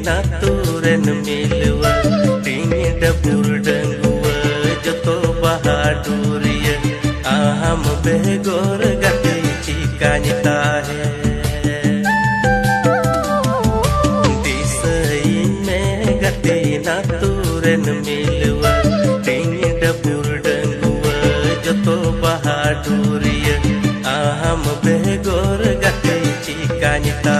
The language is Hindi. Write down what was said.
ना तुरन मिलवा टिंग डबुर डंगुआ जो तो बहादुरिया आहम बेगोर गति चिकानिता है दिसई में गति ना तुरन मिलवा टिंग डबुर डंगुआ जो तो बहादुरिया आहम बेगोर गति चिकानिता